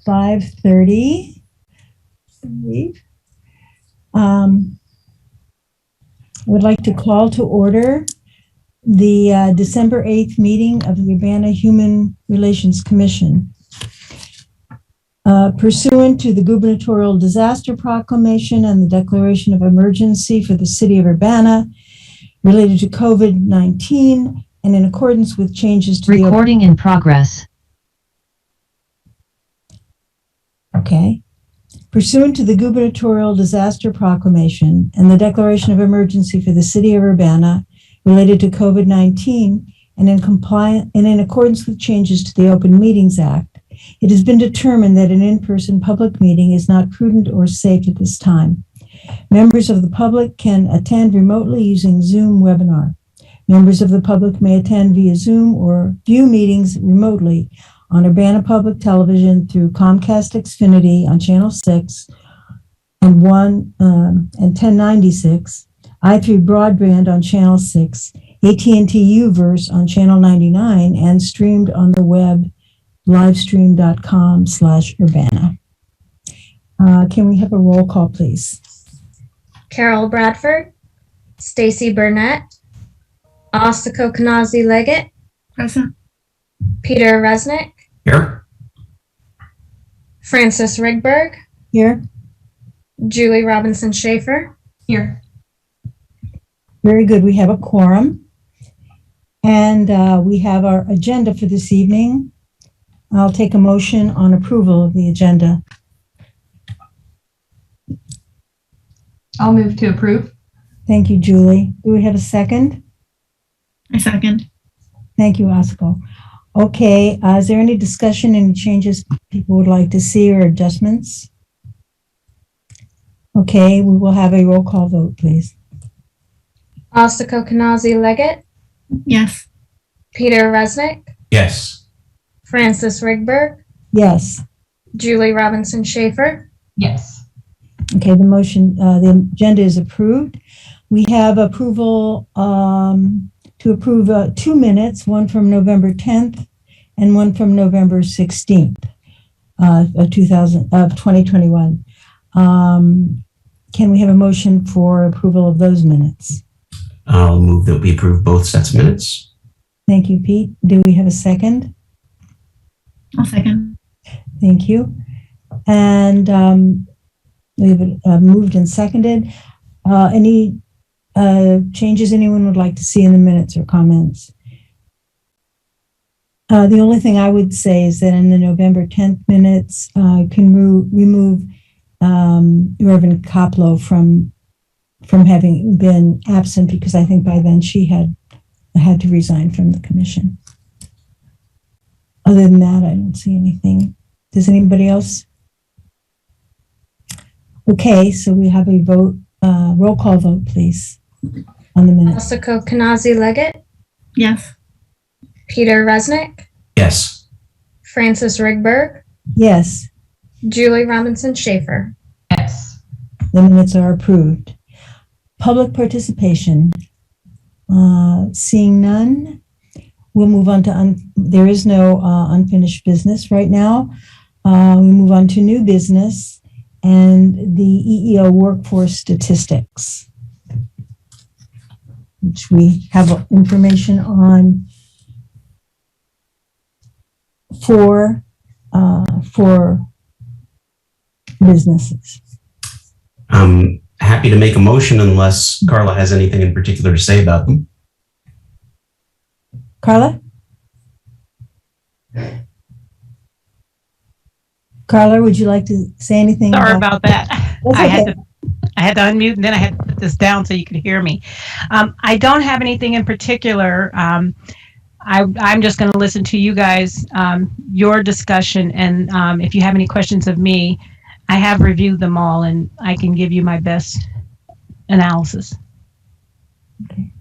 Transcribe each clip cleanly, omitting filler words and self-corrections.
5:30, I believe. I would like to call to order the December 8th meeting of the Urbana Human Relations Commission. Pursuant to the gubernatorial disaster proclamation and the declaration of emergency for the city of Urbana related to COVID-19, and in accordance with changes to Recording in progress. Okay. Pursuant to the gubernatorial disaster proclamation and the declaration of emergency for the city of Urbana related to COVID-19, and in accordance with changes to the Open Meetings Act, it has been determined that an in-person public meeting is not prudent or safe at this time. Members of the public can attend remotely using Zoom webinar. Members of the public may attend via Zoom or view meetings remotely on Urbana Public Television through Comcast Xfinity on Channel 6 and 1096, i3 Broadband on Channel 6, AT&T Uverse on Channel 99, and streamed on the web livestream.com/Urbana. Can we have a roll call, please? Carol Bradford, Stacy Burnett, Asako Kanazi Leggett, Present. Peter Resnick, Here. Francis Rigberg, Here. Julie Robinson Schaefer. Here. Very good. We have a quorum. And we have our agenda for this evening. I'll take a motion on approval of the agenda. I'll move to approve. Thank you, Julie. Do we have a second? I second. Thank you, Asako. Okay, is there any discussion, any changes people would like to see or adjustments? Okay, we will have a roll call vote, please. Asako Kanazi Leggett, Yes. Peter Resnick, Yes. Francis Rigberg, Yes. Julie Robinson Schaefer. Yes. Okay, the motion, the agenda is approved. We have approval to approve 2 minutes, one from November 10th and one from November 16th of 2021. Can we have a motion for approval of those minutes? I'll move that we approve both sets of minutes. Thank you, Pete. Do we have a second? I'll second. Thank you. And we've moved and seconded. Any changes anyone would like to see in the minutes or comments? The only thing I would say is that in the November 10th minutes, can remove Reverend Koplow from having been absent, because I think by then she had to resign from the commission. Other than that, I don't see anything. Does anybody else? Okay, so we have a vote, roll call vote, please, on the minutes. Asako Kanazi Leggett, Yes. Peter Resnick, Yes. Francis Rigberg, Yes, Julie Robinson Schaefer. Yes. the minutes are approved. Public participation. Seeing none, we'll move on to, there is no unfinished business right now. We move on to new business and the EEO workforce statistics, which we have information on for businesses. I'm happy to make a motion unless Carla has anything in particular to say about them. Carla? Carla, would you like to say anything? Sorry about that. That's I okay. had to unmute, and then I had to put this down so you could hear me. I don't have anything in particular. I'm just going to listen to you guys, your discussion, and if you have any questions of me, I have reviewed them all, and I can give you my best analysis. Okay.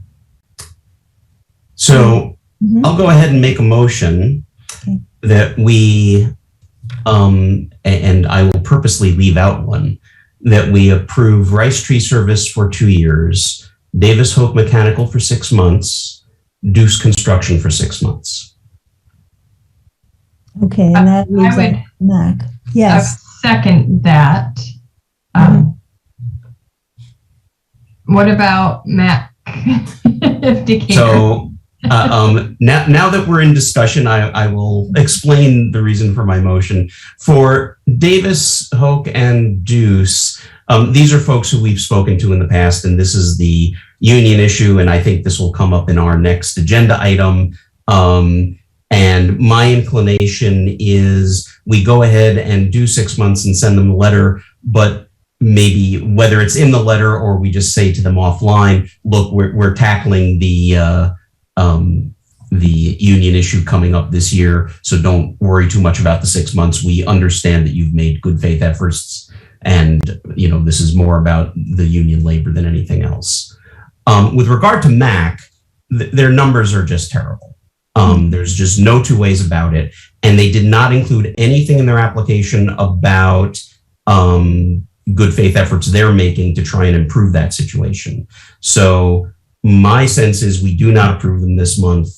So Mhm. I'll go ahead and make a motion Okay. that we, and I will purposely leave out one, that we approve Rice Tree Service for 2 years, Davis Hope Mechanical for 6 months, Deuce Construction for 6 months. Okay, and that leaves would- Mac. Yes. Second that. What about Mac? Decatur? So now that we're in discussion, I will explain the reason for my motion. For Davis, Hoke, and Deuce, these are folks who we've spoken to in the past, and this is the union issue, and I think this will come up in our next agenda item. And my inclination is we go ahead and do 6 months and send them a letter, but maybe whether it's in the letter or we just say to them offline, look, we're tackling the union issue coming up this year, so don't worry too much about the 6 months. We understand that you've made good faith efforts, and this is more about the union labor than anything else. With regard to MAC, their numbers are just terrible. There's just no two ways about it, and they did not include anything in their application about good faith efforts they're making to try and improve that situation. So my sense is we do not approve them this month.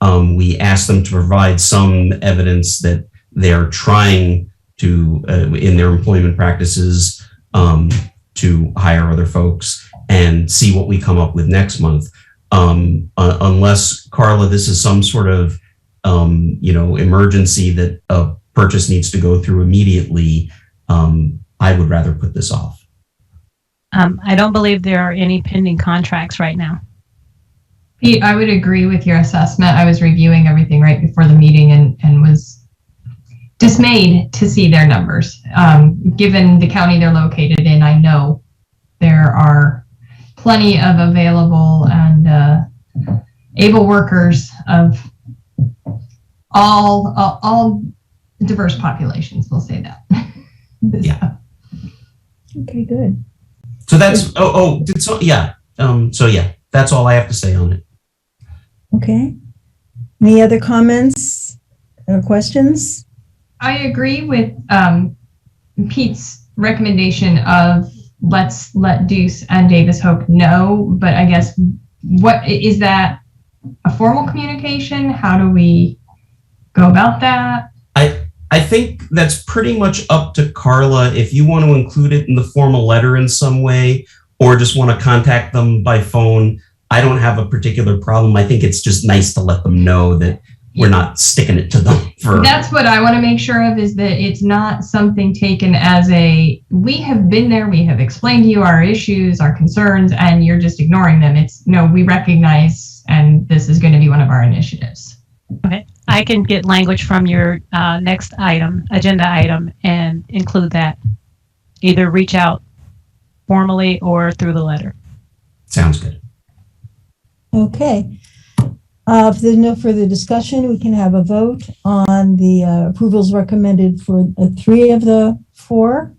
We ask them to provide some evidence that they're trying to, in their employment practices, to hire other folks and see what we come up with next month. Unless, Carla, this is some sort of, emergency that a purchase needs to go through immediately, I would rather put this off. I don't believe there are any pending contracts right now. Pete, I would agree with your assessment. I was reviewing everything right before the meeting and was dismayed to see their numbers. Given the county they're located in, I know there are plenty of available and able workers of all diverse populations, we'll say that. Yeah. Okay, good. So that's, that's all I have to say on it. Okay. Any other comments or questions? I agree with Pete's recommendation of let's let Deuce and Davis Hoke know, but I guess what is that a formal communication? How do we go about that? I think that's pretty much up to Carla. If you want to include it in the formal letter in some way, or just want to contact them by phone, I don't have a particular problem. I think it's just nice to let them know that we're not sticking it to them for. That's what I want to make sure of, is that it's not something taken as we have been there, we have explained to you our issues, our concerns, and you're just ignoring them. It's no, we recognize, and this is going to be one of our initiatives. Okay. I can get language from your next agenda item, and include that. Either reach out formally or through the letter. Sounds good. Okay. If there's no further discussion, we can have a vote on the approvals recommended for 3 of the 4,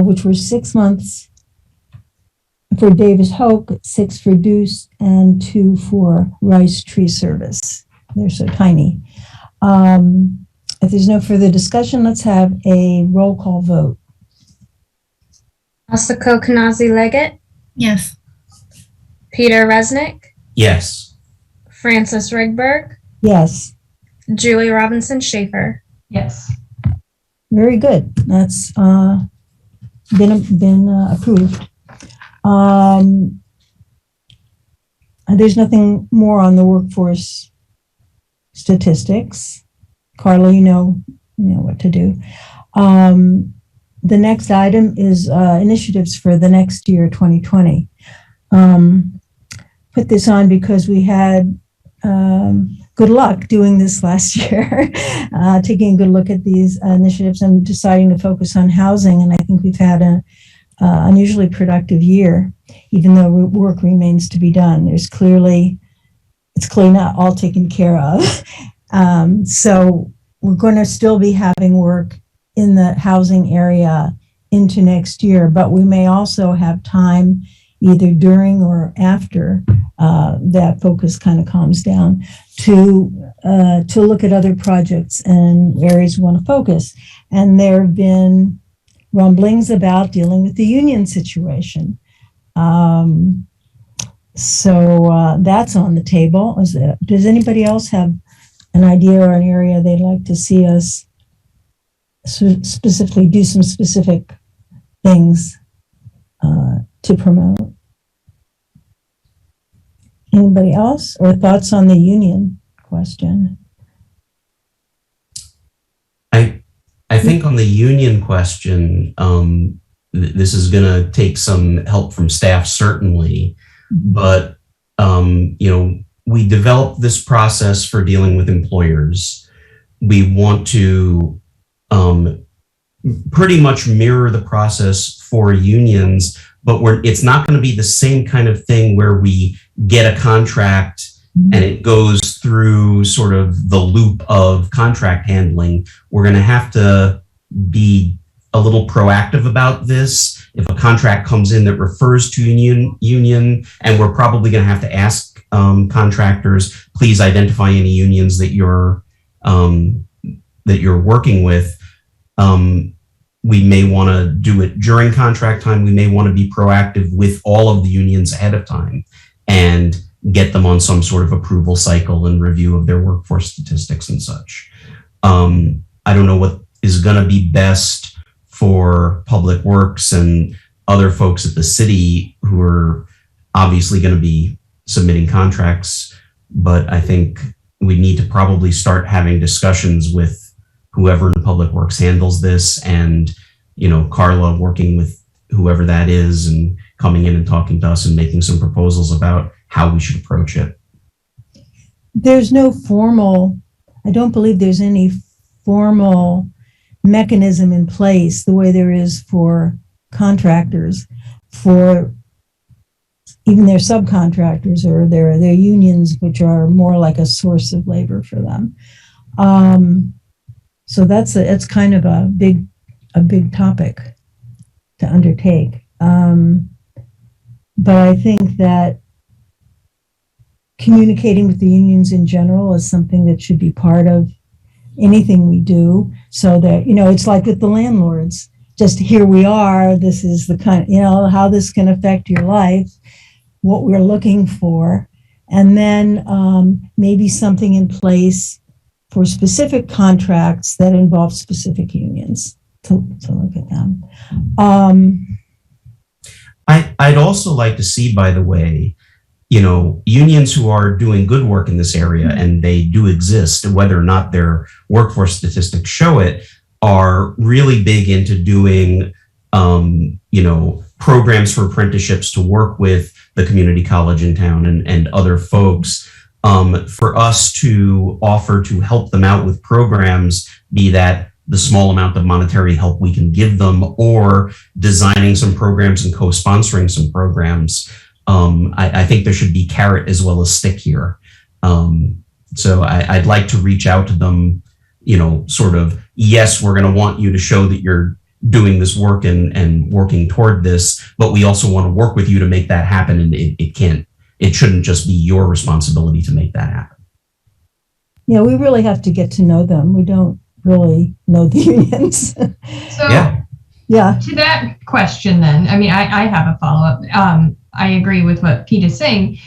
which were 6 months for Davis Hoke, 6 for Deuce, and 2 for Rice Tree Service. They're so tiny. If there's no further discussion, let's have a roll call vote. Asako Kanazi Leggett, Yes. Peter Resnick, Yes. Francis Rigberg, Yes, Julie Robinson Schaefer. Yes. very good. That's been approved. There's nothing more on the workforce statistics. Carla, you know what to do. The next item is initiatives for the next year, 2020. Put this on because we had good luck doing this last year, taking a good look at these initiatives and deciding to focus on housing. And I think we've had an unusually productive year, even though work remains to be done. It's clearly not all taken care of. So we're going to still be having work in the housing area into next year, but we may also have time either during or after that focus kind of calms down to look at other projects and areas we want to focus. And there have been rumblings about dealing with the union situation. So that's on the table. Does anybody else have an idea or an area they'd like to see us specifically do some specific things to promote. Anybody else or thoughts on the union question? I think on the union question, this is going to take some help from staff, certainly, but we developed this process for dealing with employers. We want to pretty much mirror the process for unions, but it's not going to be the same kind of thing where we get a contract and it goes through sort of the loop of contract handling. We're going to have to be a little proactive about this. If a contract comes in that refers to union, and we're probably going to have to ask contractors, please identify any unions that you're working with. We may want to do it during contract time. We may want to be proactive with all of the unions ahead of time and get them on some sort of approval cycle and review of their workforce statistics and such. I don't know what is going to be best for Public Works and other folks at the city who are obviously going to be submitting contracts, but I think we need to probably start having discussions with whoever in Public Works handles this, and Carla working with whoever that is and coming in and talking to us and making some proposals about how we should approach it. There's no formal, I don't believe there's any formal mechanism in place the way there is for contractors, for even their subcontractors or their unions, which are more like a source of labor for them. So it's kind of a big topic to undertake. But I think that communicating with the unions in general is something that should be part of anything we do, so that, it's like with the landlords, just here we are, this is the kind, how this can affect your life, what we're looking for, and then maybe something in place for specific contracts that involve specific unions to look at them. I'd also like to see, by the way, unions who are doing good work in this area, and they do exist, whether or not their workforce statistics show it, are really big into doing, programs for apprenticeships to work with the community college in town and other folks, for us to offer to help them out with programs, be that the small amount of monetary help we can give them, or designing some programs and co-sponsoring some programs. I think there should be carrot as well as stick here. So I'd like to reach out to them, sort of, yes, we're going to want you to show that you're doing this work and working toward this, but we also want to work with you to make that happen. And it shouldn't just be your responsibility to make that happen. Yeah, we really have to get to know them. We don't really know the unions. So Yeah. to that question then, I have a follow-up. I agree with what Pete is saying.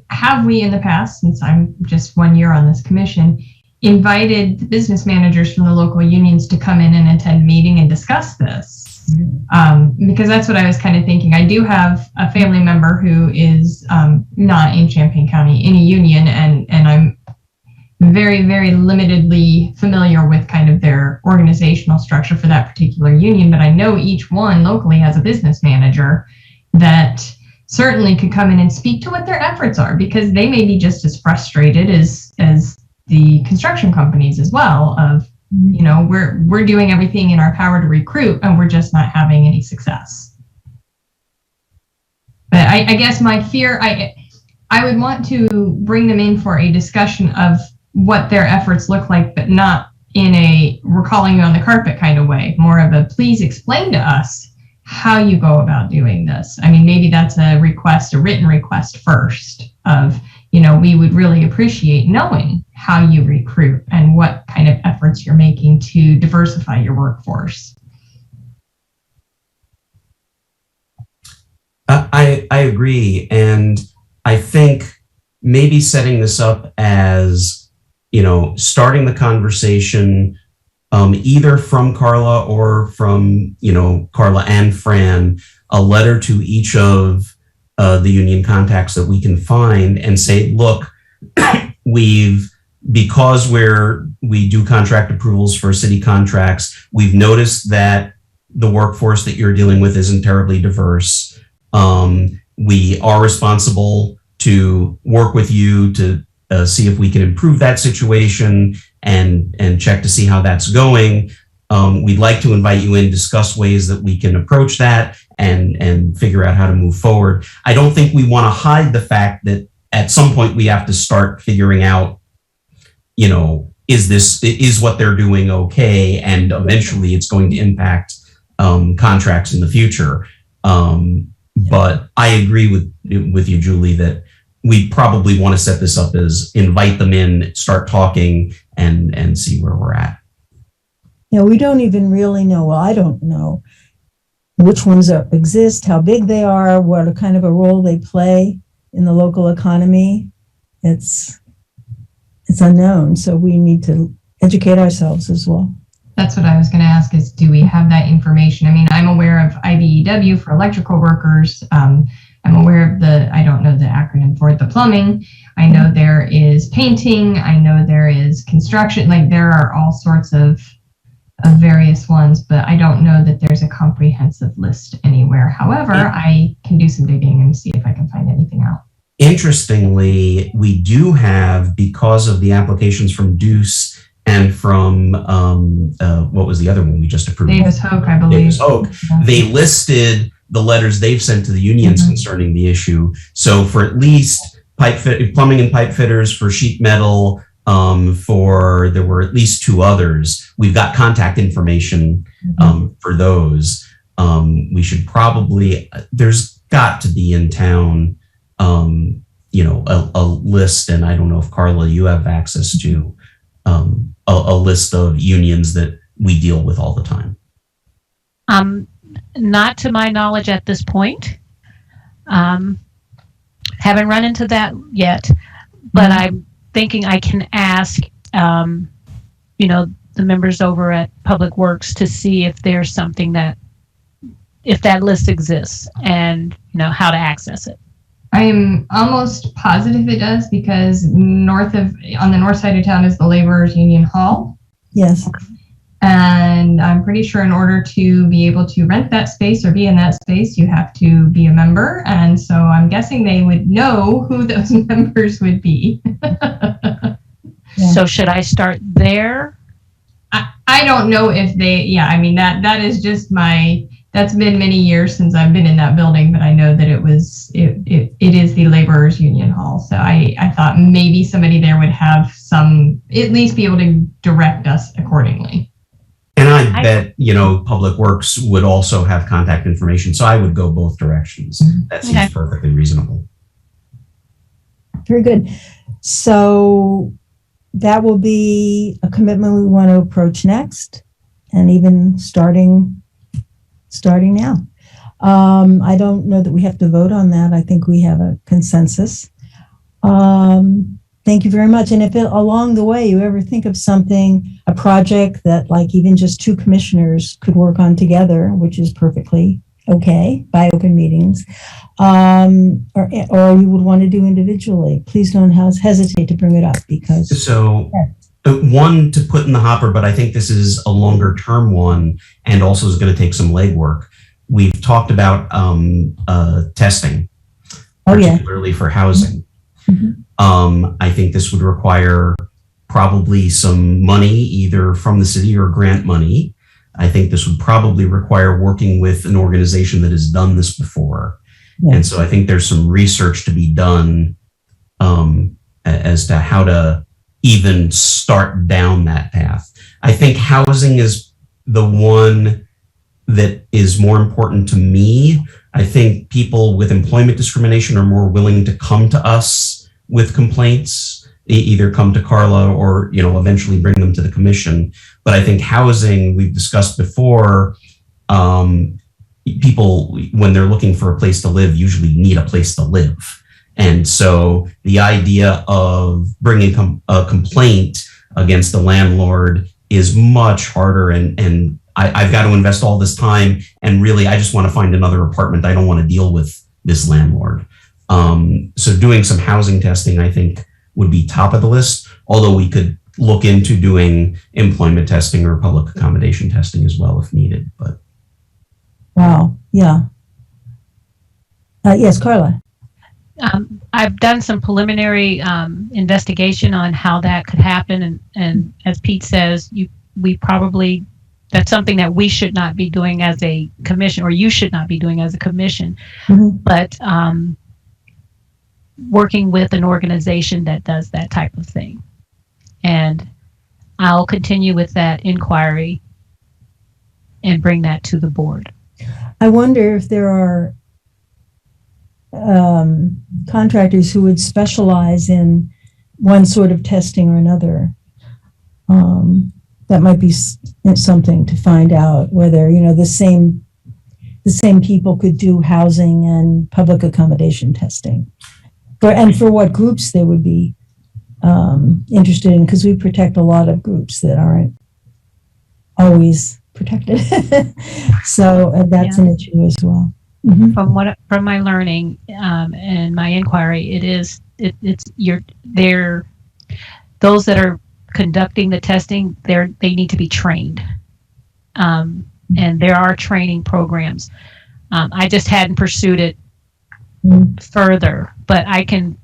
Have we in the past, since I'm just 1 year on this commission, invited the business managers from the local unions to come in and attend a meeting and discuss this? Because that's what I was kind of thinking. I do have a family member who is not in Champaign County in a union, and I'm very, very limitedly familiar with kind of their organizational structure for that particular union, but I know each one locally has a business manager that certainly could come in and speak to what their efforts are, because they may be just as frustrated as the construction companies as well, of, we're doing everything in our power to recruit and we're just not having any success. But I guess my fear, I would want to bring them in for a discussion of what their efforts look like, but not in a we're calling you on the carpet kind of way, more of a please explain to us how you go about doing this. Maybe that's a written request first of, we would really appreciate knowing how you recruit and what kind of efforts you're making to diversify your workforce. I agree. And I think maybe setting this up as, starting the conversation either from Carla or from, Carla and Fran, a letter to each of the union contacts that we can find and say, look, because we do contract approvals for city contracts, we've noticed that the workforce that you're dealing with isn't terribly diverse. We are responsible to work with you to see if we can improve that situation and check to see how that's going. We'd like to invite you in, discuss ways that we can approach that and figure out how to move forward. I don't think we want to hide the fact that at some point we have to start figuring out, is what they're doing okay? And eventually it's going to impact contracts in the future. But I agree with you, Julie, that we probably want to set this up as invite them in, start talking, and see where we're at. We don't even really know. Well, I don't know which ones exist, how big they are, what kind of a role they play in the local economy. It's unknown, so we need to educate ourselves as well. That's what I was going to ask is, do we have that information? I mean, I'm aware of IBEW for electrical workers. I'm aware of I don't know the acronym for it, the plumbing. I know there is painting. I know there is construction. Like there are all sorts of various ones, but I don't know that there's a comprehensive list anywhere. However, I can do some digging and see if I can find anything out. Interestingly, we do have, because of the applications from Deuce and from, what was the other one we just approved? Davis Hoke, I believe. Davis Hoke. They listed the letters they've sent to the unions concerning the issue. So for at least plumbing and pipe fitters, for sheet metal, there were at least two others. We've got contact information for those. We should probably, there's got to be in town, a list, and I don't know if Carla, you have access to a list of unions that we deal with all the time. Not to my knowledge at this point. Haven't run into that yet, but I'm thinking I can ask, the members over at Public Works to see if there's something if that list exists and, how to access it. I am almost positive it does, because on the north side of town is the Laborers Union Hall. Yes. And I'm pretty sure in order to be able to rent that space or be in that space, you have to be a member. And so I'm guessing they would know who those members would be. Yeah. So should I start there? I don't know if that is just that's been many years since I've been in that building, but I know that it is the Laborers Union Hall. So I thought maybe somebody there would have at least be able to direct us accordingly. And I bet, Public Works would also have contact information. So I would go both directions. That seems perfectly reasonable. Very good. So that will be a commitment we want to approach next, and even starting now. I don't know that we have to vote on that. I think we have a consensus. Thank you very much. And if along the way you ever think of a project that like even just two commissioners could work on together, which is perfectly okay by open meetings, or you would want to do individually, please don't hesitate to bring it up, because one to put in the hopper, but I think this is a longer term one and also is going to take some legwork. We've talked about testing, particularly for housing. I think this would require probably some money, either from the city or grant money. I think this would probably require working with an organization that has done this before. Yeah. And so I think there's some research to be done as to how to even start down that path. I think housing is the one that is more important to me. I think people with employment discrimination are more willing to come to us with complaints, either come to Carla or, eventually bring them to the commission. But I think housing, we've discussed before, people, when they're looking for a place to live, usually need a place to live. And so the idea of bringing a complaint against the landlord is much harder, and I've got to invest all this time, and really I just want to find another apartment. I don't want to deal with this landlord. So doing some housing testing, I think, would be top of the list, although we could look into doing employment testing or public accommodation testing as well if needed. But Wow. Yeah. Yes, Carla. I've done some preliminary investigation on how that could happen, and as Pete says, that's something that we should not be doing as a commission, or you should not be doing as a commission. Mhm. But working with an organization that does that type of thing, and I'll continue with that inquiry and bring that to the board. I wonder if there are contractors who would specialize in one sort of testing or another. That might be something to find out, whether, the same people could do housing and public accommodation testing, for what groups they would be interested in, because we protect a lot of groups that aren't always protected. So that's an issue as well. Mhm. From my learning and my inquiry, it's those that are conducting the testing, they need to be trained, and there are training programs. I just hadn't pursued it further, but I can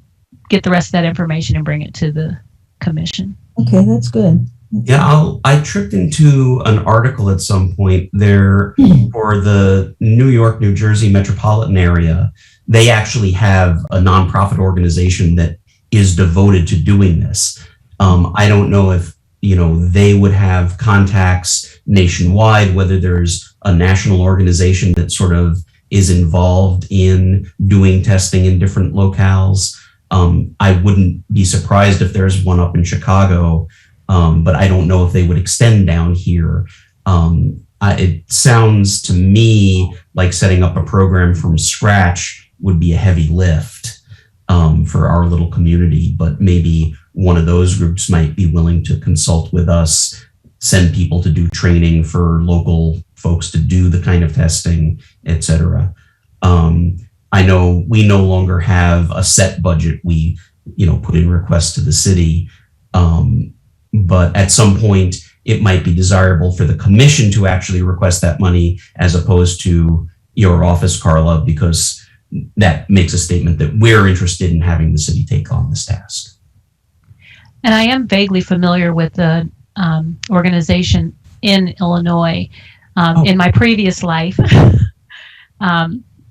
get the rest of that information and bring it to the commission. Okay, that's good. yeah, I tripped into an article at some point there for the New York, New Jersey metropolitan area. They actually have a nonprofit organization that is devoted to doing this. I don't know if, they would have contacts nationwide, whether there's a national organization that sort of is involved in doing testing in different locales. I wouldn't be surprised if there's one up in Chicago, but I don't know if they would extend down here. It sounds to me like setting up a program from scratch would be a heavy lift for our little community, but maybe one of those groups might be willing to consult with us, send people to do training for local folks to do the kind of testing, et cetera. I know we no longer have a set budget. We, put in requests to the city. But at some point, it might be desirable for the commission to actually request that money as opposed to your office, Carla, because that makes a statement that we're interested in having the city take on this task. And I am vaguely familiar with the organization in Illinois. In my previous life,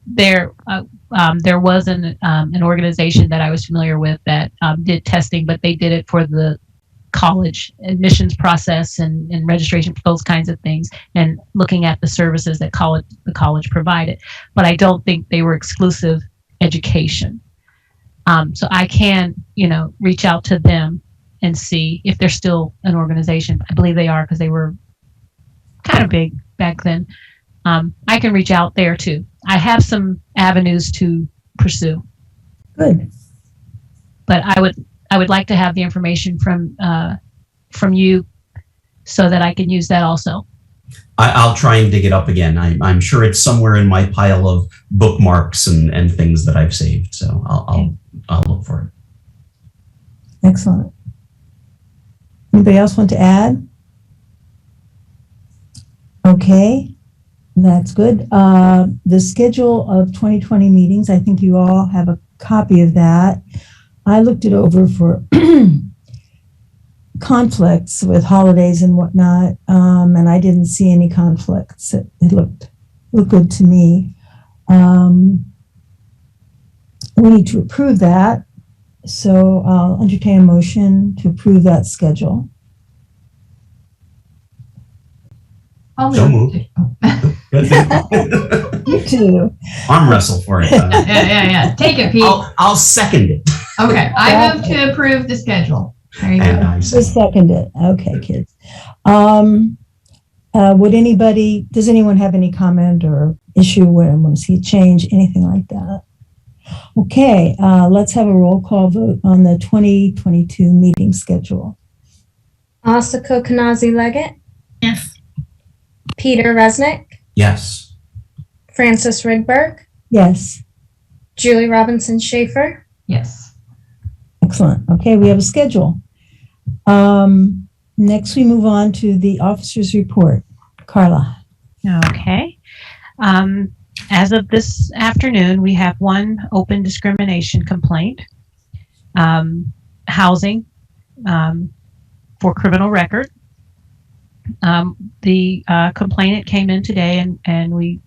there was an organization that I was familiar with that did testing, but they did it for the college admissions process and registration, those kinds of things, and looking at the services that the college provided. But I don't think they were exclusive education. So I can, reach out to them and see if they're still an organization. I believe they are, because they were kind of big back then. I can reach out there too. I have some avenues to pursue. Good. But I would like to have the information from you so that I can use that also. I'll try and dig it up again. I'm sure it's somewhere in my pile of bookmarks and things that I've saved. So I'll look for it. Excellent. Anybody else want to add? Okay, that's good. The schedule of 2020 meetings, I think you all have a copy of that. I looked it over for conflicts with holidays and whatnot, and I didn't see any conflicts. It looked good to me. We need to approve that, so I'll entertain a motion to approve that schedule. So moved. You too. Arm wrestle for it. Yeah. Take it, Pete. I'll second it. Okay, I move to approve the schedule. There you And go. I Just say, second it. Okay, kids. Does anyone have any comment or issue where I want to see a change, anything like that? Okay, let's have a roll call vote on the 2022 meeting schedule. Asako Kanazi Leggett, Yes. Peter Resnick, Yes. Francis Rigberg, Yes. Julie Robinson Schaefer. Yes. Excellent. Okay, we have a schedule. Next, we move on to the officer's report. Carla. Okay. As of this afternoon, we have one open discrimination complaint, housing for criminal record. The complainant came in today and we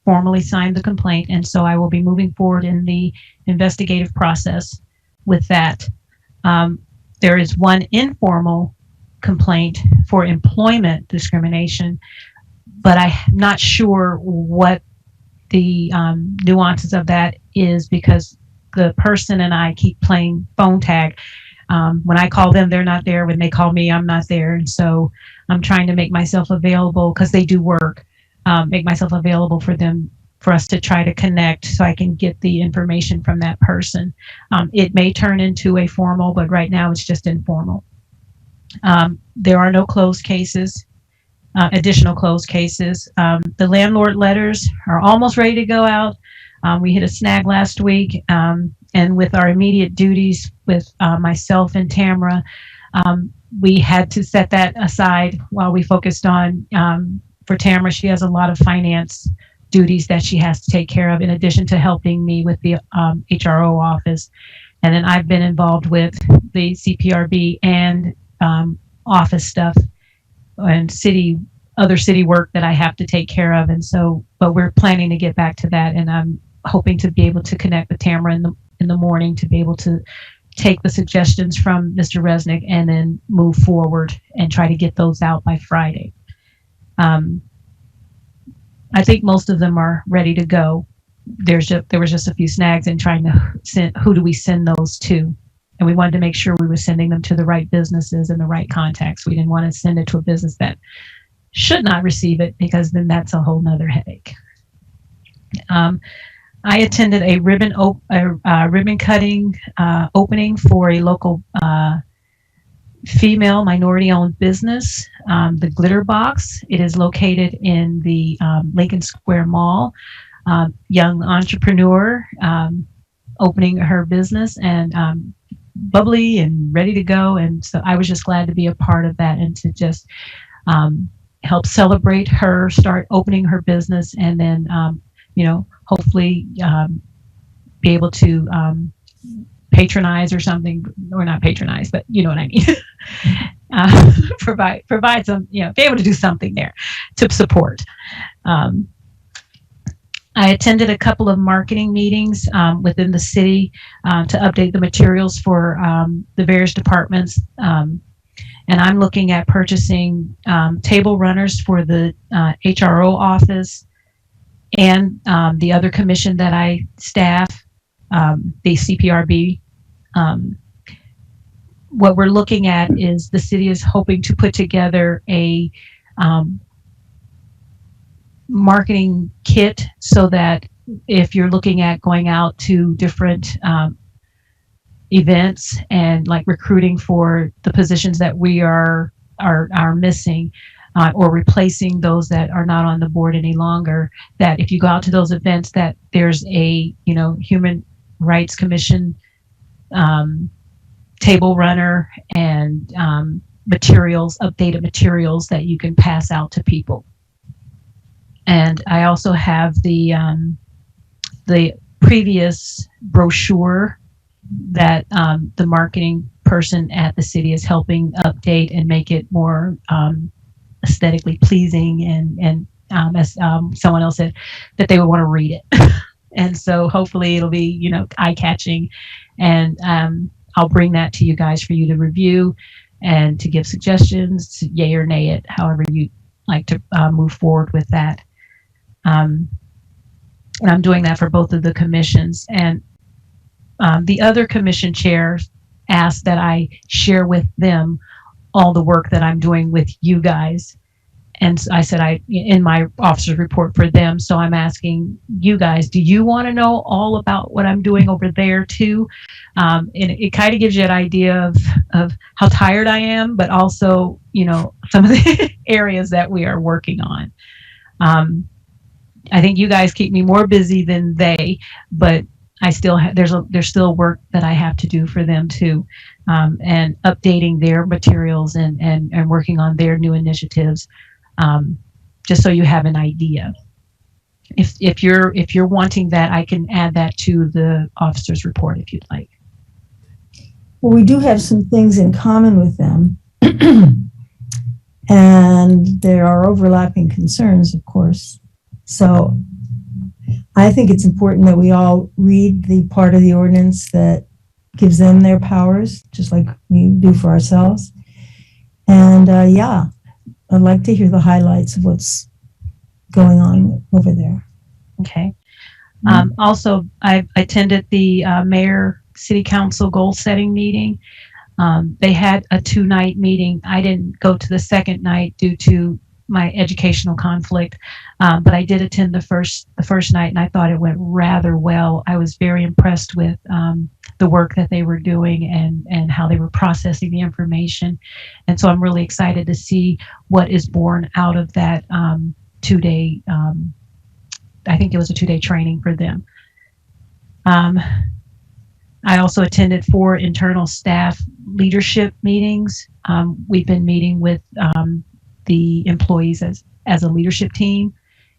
formally signed the complaint. And so I will be moving forward in the investigative process with that. There is one informal complaint for employment discrimination, but I'm not sure what the nuances of that is because the person and I keep playing phone tag. When I call them, they're not there. When they call me, I'm not there. And so I'm trying to make myself available because they do work, make myself available for them, for us to try to connect so I can get the information from that person. It may turn into a formal, but right now it's just informal. There are no closed cases, additional closed cases. The landlord letters are almost ready to go out. We hit a snag last week, and with our immediate duties with myself and Tamara, we had to set that aside while we focused on, for Tamara, she has a lot of finance duties that she has to take care of in addition to helping me with the HRO office. And then I've been involved with the CPRB and office stuff and other city work that I have to take care of. And so, but we're planning to get back to that. And I'm hoping to be able to connect with Tamara in the morning to be able to take the suggestions from Mr. Resnick and then move forward and try to get those out by Friday. I think most of them are ready to go. There was just a few snags in trying to send, who do we send those to? And we wanted to make sure we were sending them to the right businesses and the right contacts. We didn't want to send it to a business that should not receive it because then that's a whole nother headache. I attended a ribbon cutting opening for a local female minority-owned business, the Glitter Box. It is located in the Lincoln Square Mall. Young entrepreneur opening her business and bubbly and ready to go. And so I was just glad to be a part of that and to just help celebrate her start opening her business and then, hopefully be able to patronize or something, or not patronize, but you know what I mean. Provide some, be able to do something there to support. I attended a couple of marketing meetings within the city to update the materials for the various departments. And I'm looking at purchasing table runners for the HRO office and the other commission that I staff, the CPRB. What we're looking at is the city is hoping to put together a marketing kit so that if you're looking at going out to different events and like recruiting for the positions that we are missing, or replacing those that are not on the board any longer, that if you go out to those events that there's a Human Rights Commission table runner and updated materials that you can pass out to people. And I also have the previous brochure that the marketing person at the city is helping update and make it more aesthetically pleasing and as someone else said, that they would want to read it. And so hopefully it'll be, eye-catching. And I'll bring that to you guys for you to review and to give suggestions, yay or nay it, however you like to move forward with that. And I'm doing that for both of the commissions. And the other commission chairs asked that I share with them all the work that I'm doing with you guys. and I said, in my officer's report for them. So I'm asking you guys, do you want to know all about what I'm doing over there too? And it kind of gives you an idea of how tired I am, but also, some of the areas that we are working on. I think you guys keep me more busy than they, but I still there's still work that I have to do for them too, and updating their materials and working on their new initiatives, just so you have an idea. If you're wanting that, I can add that to the officer's report if you'd like. Well, we do have some things in common with them, and there are overlapping concerns, of course. So I think it's important that we all read the part of the ordinance that gives them their powers, just like we do for ourselves. And I'd like to hear the highlights of what's going on over there. Okay. Also, I attended the Mayor City Council goal setting meeting. They had a 2-night meeting. I didn't go to the second night due to my educational conflict, but I did attend the first night, and I thought it went rather well. I was very impressed with the work that they were doing and how they were processing the information, and so I'm really excited to see what is born out of that 2-day. I think it was a 2-day training for them. I also attended 4 internal staff leadership meetings. We've been meeting with the employees as a leadership team,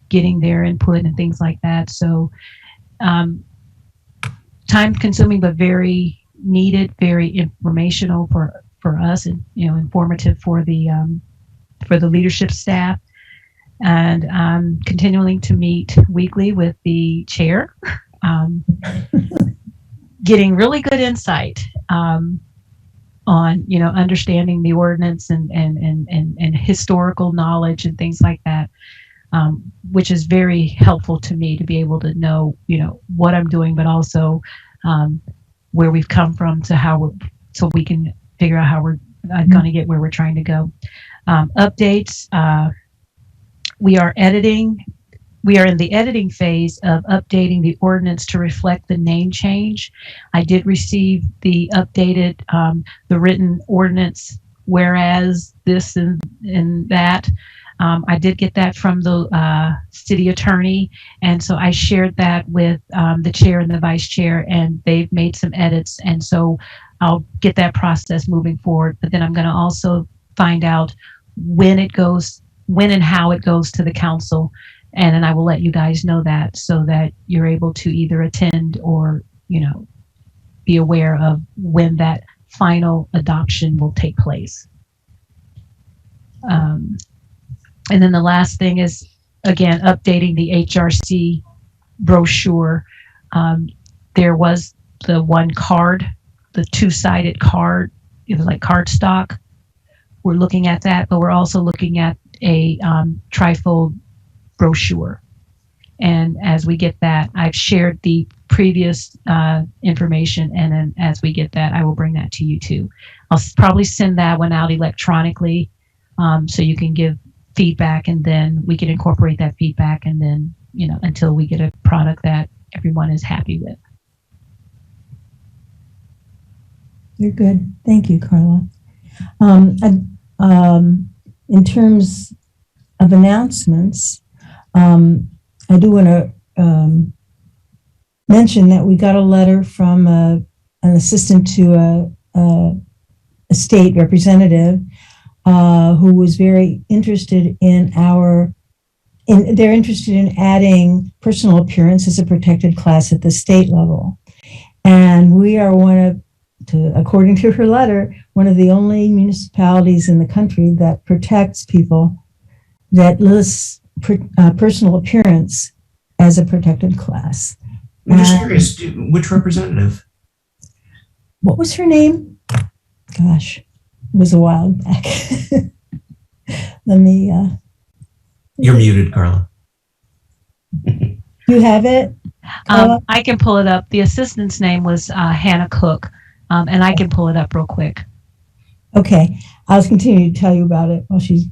getting their input and things like that. So time consuming, but very needed, very informational for us, and informative for the leadership staff. And I'm continuing to meet weekly with the chair, getting really good insight on understanding the ordinance and historical knowledge and things like that, which is very helpful to me to be able to know what I'm doing, but also where we've come from so we can figure out how we're going to get where we're trying to go. Updates. We are in the editing phase of updating the ordinance to reflect the name change. I did receive the updated, the written ordinance, whereas this and that. I did get that from the city attorney, and so I shared that with the chair and the vice chair, and they've made some edits, and so I'll get that process moving forward. But then I'm going to also find out when and how it goes to the council. And then I will let you guys know that, so that you're able to either attend or, be aware of when that final adoption will take place. And then the last thing is, again, updating the HRC brochure. There was the one card, the 2-sided card, like cardstock. We're looking at that, but we're also looking at a trifold brochure. And as we get that, I've shared the previous information, and then as we get that, I will bring that to you too. I'll probably send that one out electronically, so you can give feedback, and then we can incorporate that feedback, and then until we get a product that everyone is happy with. You're good. Thank you, Carla. In terms of announcements, I do want to mention that we got a letter from an assistant to a state representative who was very interested they're interested in adding personal appearance as a protected class at the state level. And we are according to her letter, one of the only municipalities in the country that protects people that lists personal appearance as a protected class. I'm just curious, which representative? What was her name? Gosh, it was a while back. Let me. You're muted, Carla. You have it? I can pull it up. The assistant's name was Hannah Cook, and I can pull it up real quick. Okay, I'll continue to tell you about it while she's.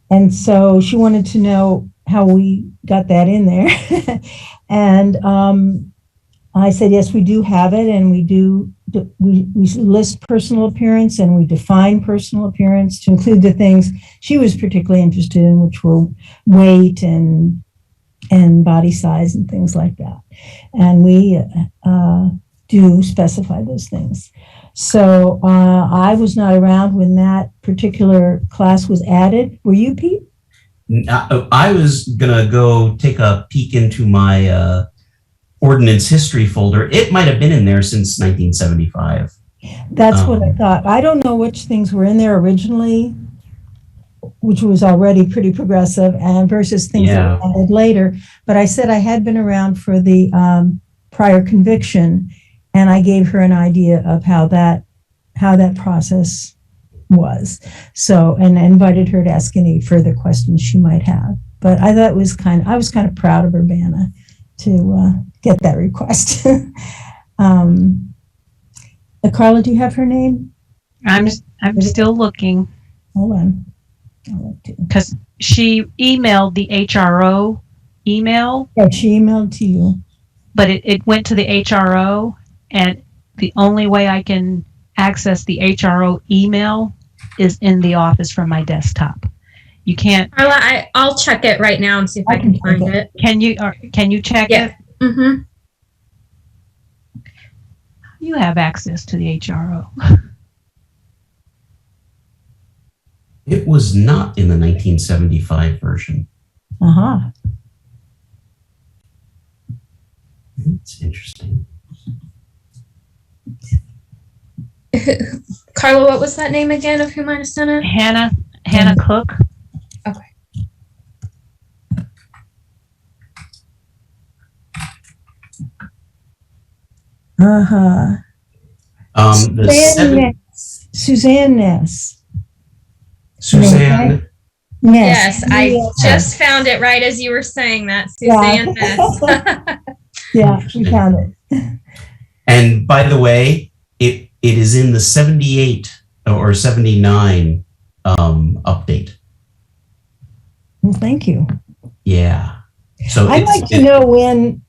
And so she wanted to know how we got that in there. And I said, yes, we do have it. And we list personal appearance and we define personal appearance to include the things she was particularly interested in, which were weight and body size and things like that. And we do specify those things. So I was not around when that particular class was added. Were you, Pete? I was going to go take a peek into my ordinance history folder. It might have been in there since 1975. That's what I thought. I don't know which things were in there originally, which was already pretty progressive, and versus things that were added later. But I said I had been around for the prior conviction, and I gave her an idea of how that process was. So, and I invited her to ask any further questions she might have. But I thought I was kind of proud of Urbana to get that request. Carla, do you have her name? I'm still looking Hold on. because she emailed the HRO email, Yeah, she emailed to you. but it went to the HRO, and the only way I can access the HRO email is in the office from my desktop. You can't. Carla, I'll check it right now and see if I can find it. Can you check Yeah. it? Mm-hmm. You have access to the HRO. It was not in the 1975 version. Uh-huh. It's interesting. Carla, what was that name again of who might have sent it? Hannah Cook. Okay. Uh-huh. Suzanne Ness. Suzanne. Yes, I Yes. just found it right as you were saying that, Suzanne. Ness. Yeah, we found it. And by the way, it is in the 78 or 79 update. Well, thank you. Yeah. So I'd like to know when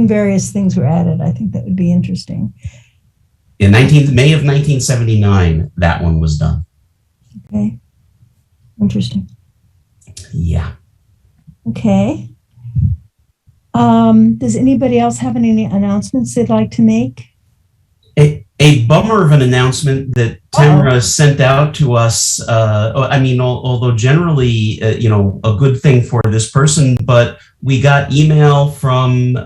various things were added. I think that would be interesting. In May of 1979, that one was done. Okay. Interesting. Yeah. Okay. Does anybody else have any announcements they'd like to make? A bummer of an announcement that Tamara sent out to us. Although generally, a good thing for this person, but we got email from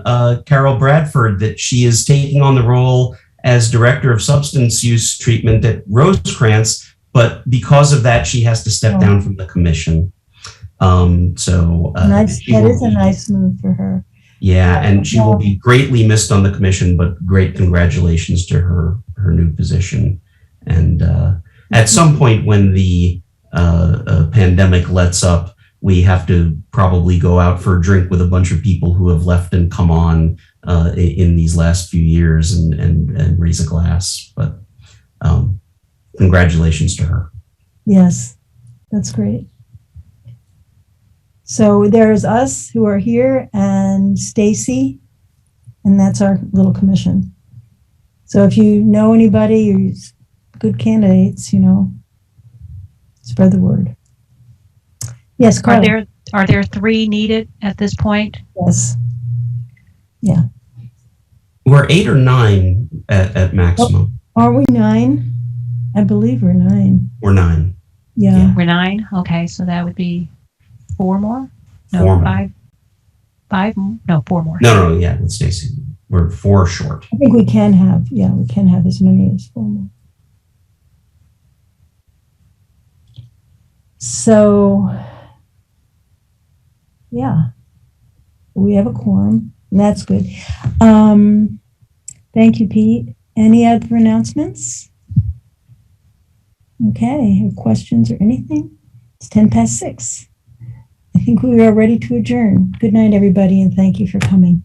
Carol Bradford that she is taking on the role as Director of Substance Use Treatment at Rosecrans, but because of that, she has to step down from the commission. Nice. That is a nice move for her. Yeah, and she will be greatly missed on the commission, but great congratulations to her new position. And at some point when the pandemic lets up, we have to probably go out for a drink with a bunch of people who have left and come on in these last few years and raise a glass. But congratulations to her. Yes, that's great. So there's us who are here and Stacy, and that's our little commission. So if you know anybody who's good candidates, spread the word. Yes, Carla. Are there 3 needed at this point? Yes. Yeah. We're 8 or 9 at maximum. Are we 9? I believe we're 9. We're 9. Yeah. We're 9. Okay, so that would be 4 more. No, 4 more. 5. 5? No, 4 more. No, yeah, let's Stacy. We're 4 short. I think we can have as many as 4 more. So, yeah, we have a quorum, and that's good. Thank you, Pete. Any other announcements? Okay, have questions or anything? It's 6:10. I think we are ready to adjourn. Good night, everybody, and thank you for coming.